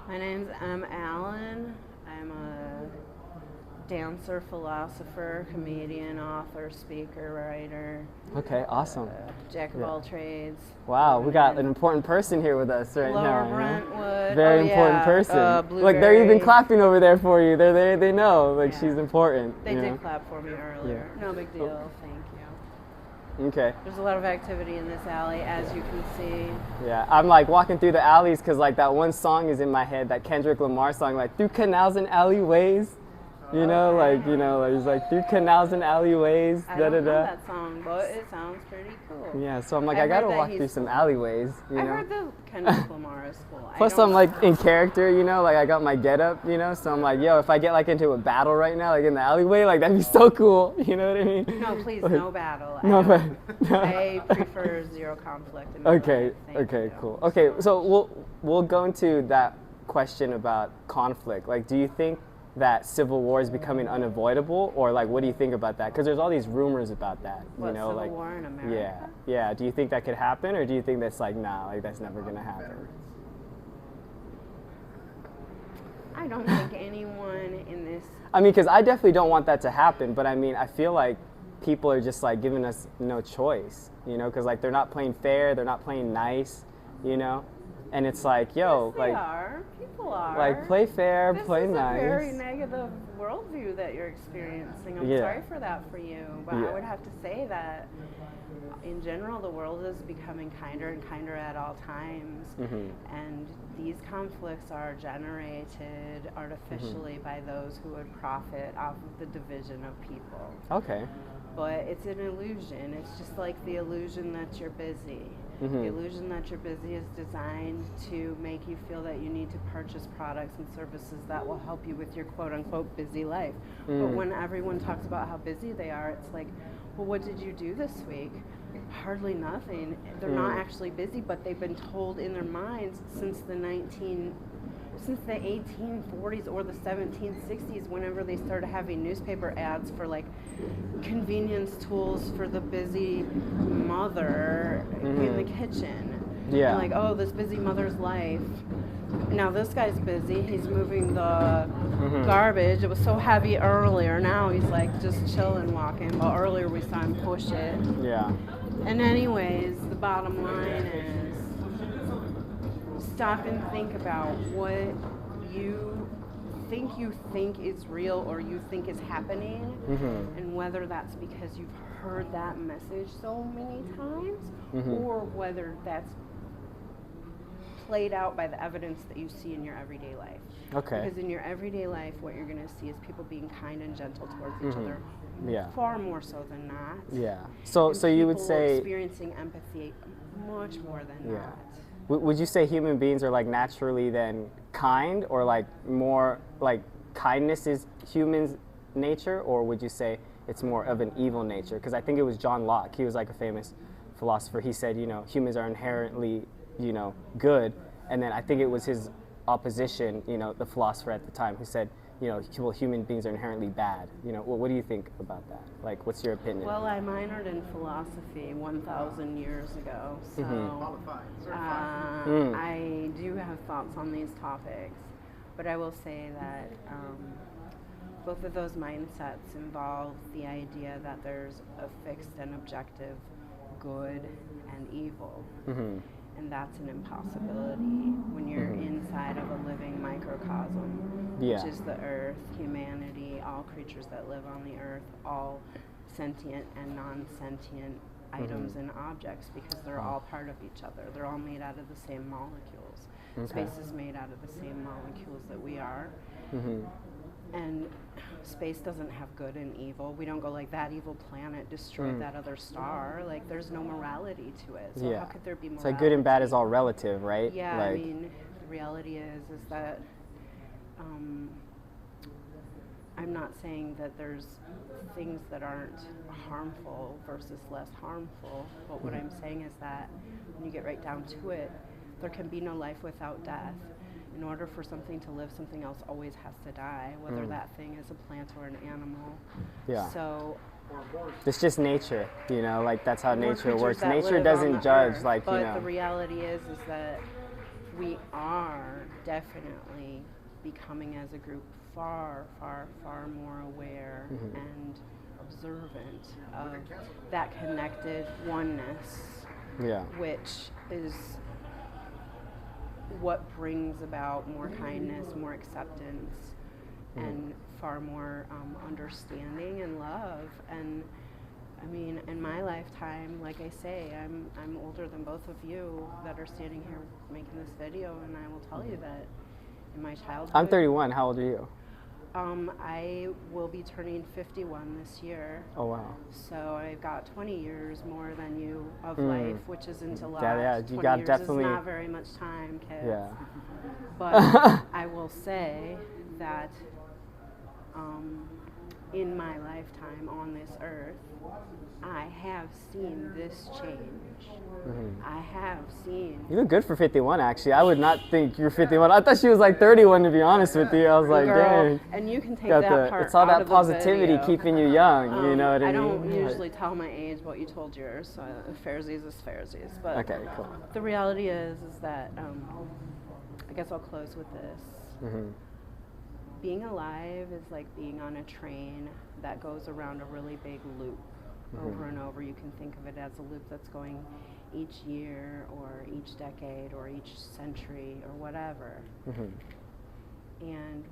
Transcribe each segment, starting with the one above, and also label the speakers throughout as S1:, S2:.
S1: My name's Umallen. I'm a dancer, philosopher, comedian, author, speaker, writer.
S2: Okay, awesome.
S1: Jack of all trades.
S2: Wow, we got an important person here with us right
S1: Lower
S2: now.
S1: Brentwood.
S2: Very important person. Look, they're even clapping over there for you. They know, like, she's important.
S1: They did clap for me earlier. No big deal. Thank you.
S2: Okay.
S1: There's a lot of activity in this alley, as you can see.
S2: Yeah, I'm like walking through the alleys because like that one song is in my head, that Kendrick Lamar song, like through canals and alleyways. You know, like he's like through canals and alleyways.
S1: I don't know that song, but it sounds pretty cool.
S2: Yeah, so I'm like, I gotta walk through some alleyways. You know?
S1: I heard the Kendrick Lamar is cool.
S2: Plus, I'm like in character, you know, like I got my get up, you know, so I'm like, yo, if I get like into a battle right now, like in the alleyway, like that'd be so cool. You know what I mean?
S1: No, please, no battle. I prefer zero conflict. In my
S2: Okay,
S1: life.
S2: okay, cool. Okay, so we'll go into that question about conflict. Like, do you think that civil war is becoming unavoidable, or like what do you think about that? Because there's all these rumors about that.
S1: What,
S2: you know,
S1: civil
S2: like
S1: war in America?
S2: Yeah. Do you think that could happen, or do you think that's like like that's never gonna happen?
S1: I don't think anyone in this.
S2: I mean, because I definitely don't want that to happen, but I mean, I feel like people are just like giving us no choice, you know, because like they're not playing fair, they're not playing nice, you know. And it's like, yo,
S1: yes,
S2: like,
S1: people are.
S2: Like, play fair, play nice.
S1: This is a very negative worldview that you're experiencing. I'm sorry for that for you, but I would have to say that in general, the world is becoming kinder and kinder at all times, and these conflicts are generated artificially by those who would profit off of the division of people.
S2: Okay.
S1: But it's an illusion. It's just like the illusion that you're busy. The illusion that you're busy is designed to make you feel that you need to purchase products and services that will help you with your quote-unquote busy life. But when everyone talks about how busy they are, it's like, well, what did you do this week? Hardly nothing. They're not actually busy, but they've been told in their minds since the 1840s or the 1760s, whenever they started having newspaper ads for like convenience tools for the busy mother in the kitchen.
S2: Yeah.
S1: And like, oh, this busy mother's life. Now this guy's busy. He's moving the garbage. It was so heavy earlier. Now he's like just chilling, walking. But earlier we saw him push it.
S2: Yeah.
S1: And anyways, the bottom line is stop and think about what you think is real or you think is happening, and whether that's because you've heard that message so many times, or whether that's played out by the evidence that you see in your everyday life.
S2: Okay.
S1: Because in your everyday life, what you're going to see is people being kind and gentle towards each other.
S2: Yeah.
S1: Far more so than not.
S2: Yeah. So you would say
S1: experiencing empathy much more than not.
S2: Would you say human beings are like naturally then kind, or like more like kindness is humans' nature, or would you say it's more of an evil nature? Because I think it was John Locke. He was like a famous philosopher. He said, you know, humans are inherently, you know, good, and then I think it was his opposition, you know, the philosopher at the time, who said, you know, well, human beings are inherently bad. You know, what do you think about that? Like, what's your opinion?
S1: Well, I minored in philosophy 1,000 years ago, so I do have thoughts on these topics. But I will say that both of those mindsets involve the idea that there's a fixed and objective good and evil. And that's an impossibility when you're inside of a living microcosm, which is the earth, humanity, all creatures that live on the earth, all sentient and non-sentient items and objects, because they're all part of each other. They're all made out of the same molecules. Space is made out of the same molecules that we are. And space doesn't have good and evil. We don't go like, that evil planet destroyed that other star. Like, there's no morality to it. So how could there be morality?
S2: It's like good and bad is all relative, right?
S1: Yeah,
S2: like,
S1: I mean, the reality is that I'm not saying that there's things that aren't harmful versus less harmful. But what I'm saying is that when you get right down to it, there can be no life without death. In order for something to live, something else always has to die, whether that thing is a plant or an animal.
S2: Yeah.
S1: So
S2: it's just nature, you know, like that's how nature works.
S1: that
S2: Nature
S1: live
S2: doesn't
S1: on the
S2: judge,
S1: earth,
S2: like,
S1: but
S2: you know.
S1: the reality is that we are definitely becoming as a group far, far, far more aware and observant of that connected oneness,
S2: Yeah.
S1: which is what brings about more kindness, more acceptance, and far more understanding and love. And I mean, in my lifetime, like I say, I'm older than both of you that are standing here making this video, and I will tell you that in my childhood,
S2: I'm 31. How old are you?
S1: I will be turning 51 this year.
S2: Oh wow.
S1: So I've got 20 years more than you of life, which isn't a lot.
S2: Yeah, you
S1: 20
S2: got
S1: years
S2: definitely.
S1: is not very much time, kids.
S2: Yeah.
S1: But I will say that in my lifetime on this earth, I have seen this change. I have seen.
S2: You look good for 51, actually. I would not think you're 51. I thought she was like 31, to be honest with you. I was like,
S1: Girl,
S2: dang.
S1: and you can take
S2: Got
S1: that part
S2: it's all
S1: out
S2: that
S1: of the
S2: positivity
S1: video.
S2: keeping you young. You know what I mean?
S1: I don't usually tell my age, but you told yours. So fairsies is fairsies. But
S2: Okay, cool.
S1: the reality is that I guess I'll close with this. Being alive is like being on a train that goes around a really big loop over and over. You can think of it as a loop that's going each year or each decade or each century or whatever. And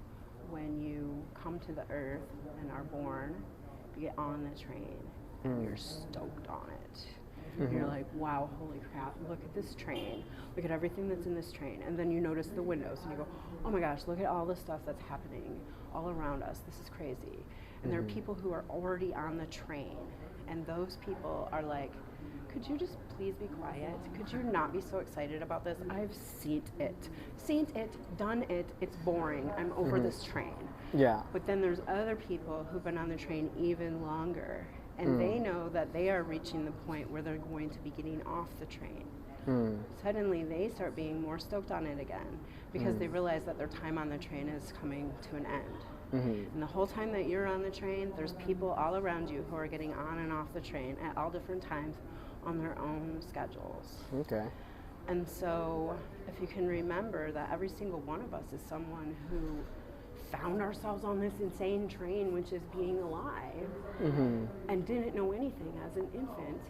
S1: when you come to the earth and are born, you get on the train and you're stoked on it. You're like, wow, holy crap, look at this train. Look at everything that's in this train. And then you notice the windows and you go, oh my gosh, look at all the stuff that's happening all around us. This is crazy. And there are people who are already on the train. And those people are like, could you just please be quiet? Could you not be so excited about this? I've seen it, done it. It's boring. I'm over this train.
S2: Yeah.
S1: But then there's other people who've been on the train even longer. And they know that they are reaching the point where they're going to be getting off the train. Suddenly they start being more stoked on it again because they realize that their time on the train is coming to an end. And the whole time that you're on the train, there's people all around you who are getting on and off the train at all different times on their own schedules.
S2: Okay.
S1: And so if you can remember that every single one of us is someone who found ourselves on this insane train, which is being alive, and didn't know anything as an infant.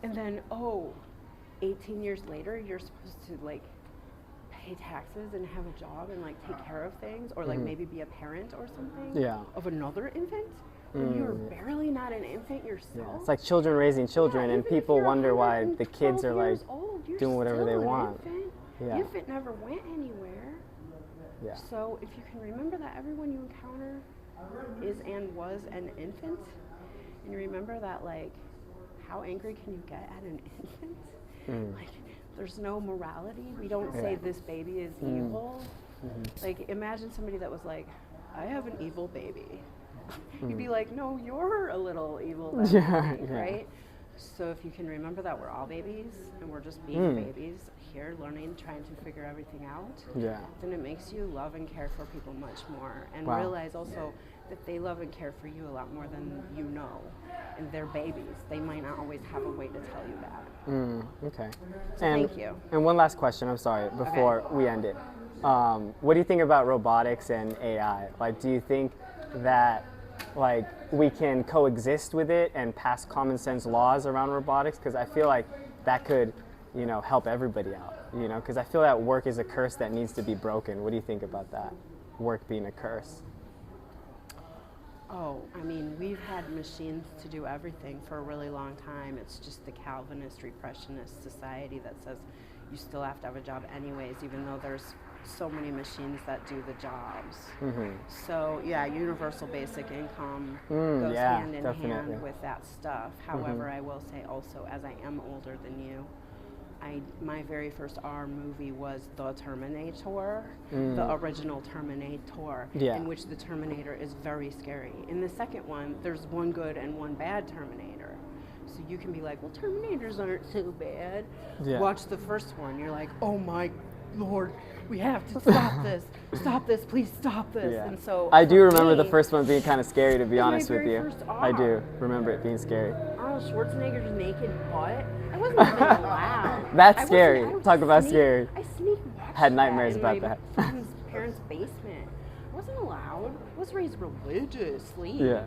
S1: And then, 18 years later, you're supposed to like pay taxes and have a job and like take care of things, or like maybe be a parent or something of another infant. When you're barely not an infant yourself.
S2: Yeah, it's like children raising children, and people wonder why the kids are like doing whatever they want.
S1: The infant never went anywhere.
S2: Yeah.
S1: So if you can remember that everyone you encounter is and was an infant, and you remember that, like, how angry can you get at an infant? Like, there's no morality. We don't say this baby is evil. Like, imagine somebody that was like, I have an evil baby. You'd be like, no, you're a little evil, right? So if you can remember that we're all babies and we're just being babies here, learning, trying to figure everything out, then it makes you love and care for people much more, and realize also that they love and care for you a lot more than you know. And they're babies. They might not always have a way to tell you that.
S2: Okay.
S1: So thank you.
S2: And one last question, I'm sorry, before we end it. What do you think about robotics and AI? Like, do you think that like we can coexist with it and pass common sense laws around robotics? Because I feel like that could, help everybody out, because I feel that work is a curse that needs to be broken. What do you think about that? Work being a curse?
S1: Oh, I mean, we've had machines to do everything for a really long time. It's just the Calvinist, repressionist society that says you still have to have a job anyways, even though there's so many machines that do the jobs. So yeah, universal basic income goes hand in hand with that stuff. However, I will say also, as I am older than you, my very first R movie was The Terminator, the original Terminator, in which the Terminator is very scary. In the second one, there's one good and one bad Terminator. So you can be like, well, Terminators aren't so bad. Watch the first one, you're like, oh my Lord, we have to stop this, please stop this. And so
S2: I do remember the first one being kind of scary, to be honest with you. I do remember it being scary.
S1: Arnold Schwarzenegger's naked butt. I wasn't even allowed.
S2: That's scary. Talk about scary.
S1: I sneaked watched
S2: Had nightmares
S1: that
S2: about
S1: in
S2: that.
S1: my friend's parents' basement. I wasn't allowed. I was raised religiously.
S2: Yeah.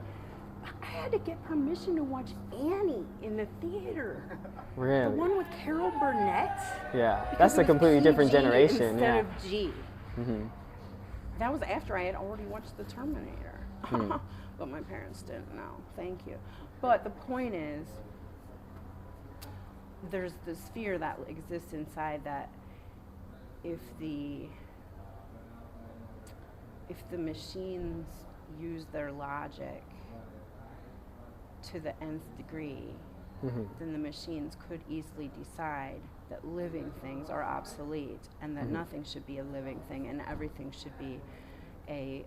S1: I had to get permission to watch Annie in the theater.
S2: Really?
S1: The one with Carol Burnett.
S2: Yeah.
S1: Because
S2: That's
S1: it
S2: a
S1: was
S2: completely different
S1: PG
S2: generation.
S1: instead
S2: Yeah.
S1: of G.
S2: Mm-hmm.
S1: That was after I had already watched The Terminator.
S2: Hmm.
S1: But my parents didn't know. Thank you. But the point is, there's this fear that exists inside that if the machines use their logic to the nth degree,
S2: Mm-hmm.
S1: then the machines could easily decide that living things are obsolete and that
S2: Mhm.
S1: nothing should be a living thing and everything should be a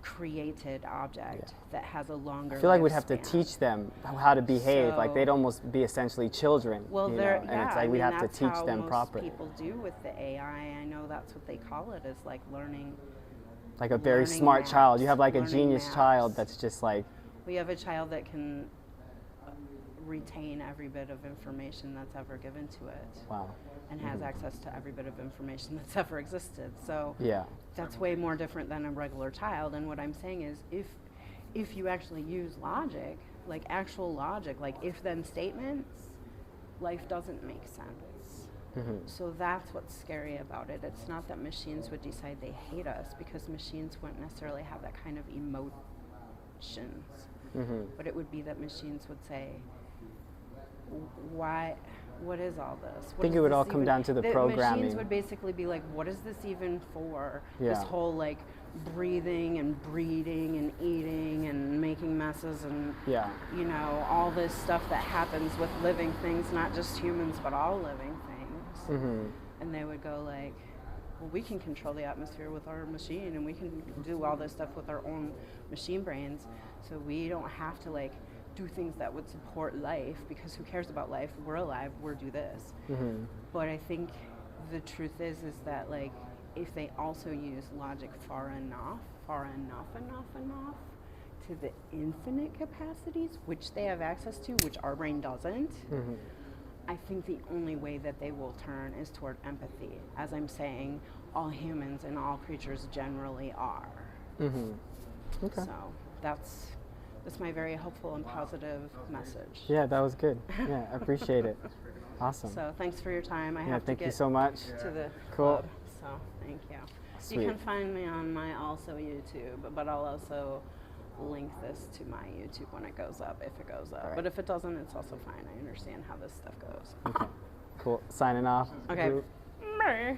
S1: created object that has a longer
S2: I feel like we'd have to
S1: lifespan.
S2: teach them how to behave. Like
S1: So-
S2: they'd almost be essentially children.
S1: Well,
S2: you
S1: there,
S2: know? And
S1: yeah,
S2: it's like
S1: I
S2: we'd
S1: mean,
S2: have to
S1: that's
S2: teach
S1: how
S2: them
S1: most
S2: properly.
S1: people do with the AI. I know that's what they call it, is like learning.
S2: Like a very
S1: learning
S2: smart child. You
S1: maps,
S2: have like a
S1: learning
S2: genius
S1: maps.
S2: child that's just like,
S1: We have a child that can retain every bit of information that's ever given to it
S2: wow.
S1: and has access to every bit of information that's ever existed. So
S2: Yeah.
S1: that's way more different than a regular child. And what I'm saying is, if you actually use logic, like actual logic, like if-then statements, life doesn't make sense.
S2: Mm-hmm.
S1: So that's what's scary about it. It's not that machines would decide they hate us, because machines wouldn't necessarily have that kind of emotions.
S2: Mm-hmm.
S1: But it would be that machines would say, why, what is all this?
S2: I think it would all come down to the programming.
S1: Machines would basically be like, what is this even for?
S2: Yeah.
S1: This whole like breathing and breeding and eating and making messes and,
S2: Yeah.
S1: you know, all this stuff that happens with living things, not just humans, but all living things.
S2: Mm-hmm.
S1: And they would go like, well, we can control the atmosphere with our machine, and we can do all this stuff with our own machine brains, so we don't have to like do things that would support life, because who cares about life? We're alive, we're do this.
S2: Mm-hmm.
S1: But I think the truth is that like, if they also use logic far enough to the infinite capacities, which they have access to, which our brain doesn't,
S2: Mm-hmm.
S1: I think the only way that they will turn is toward empathy. As I'm saying, all humans and all creatures generally are.
S2: Mm-hmm. Okay.
S1: So that's my very hopeful and positive message.
S2: Yeah, that was good. Yeah, I appreciate it. Awesome.
S1: So thanks for your time. I
S2: Yeah,
S1: have to
S2: thank you
S1: get
S2: so much.
S1: to the
S2: Cool.
S1: club. So thank you.
S2: Sweet.
S1: You can find me on my also YouTube, but I'll also link this to my YouTube when it goes up, if it goes up.
S2: Right.
S1: But if it doesn't, it's also fine. I understand how this stuff goes.
S2: Okay. Cool. Signing off.
S1: Okay.
S2: Group.
S1: Bye.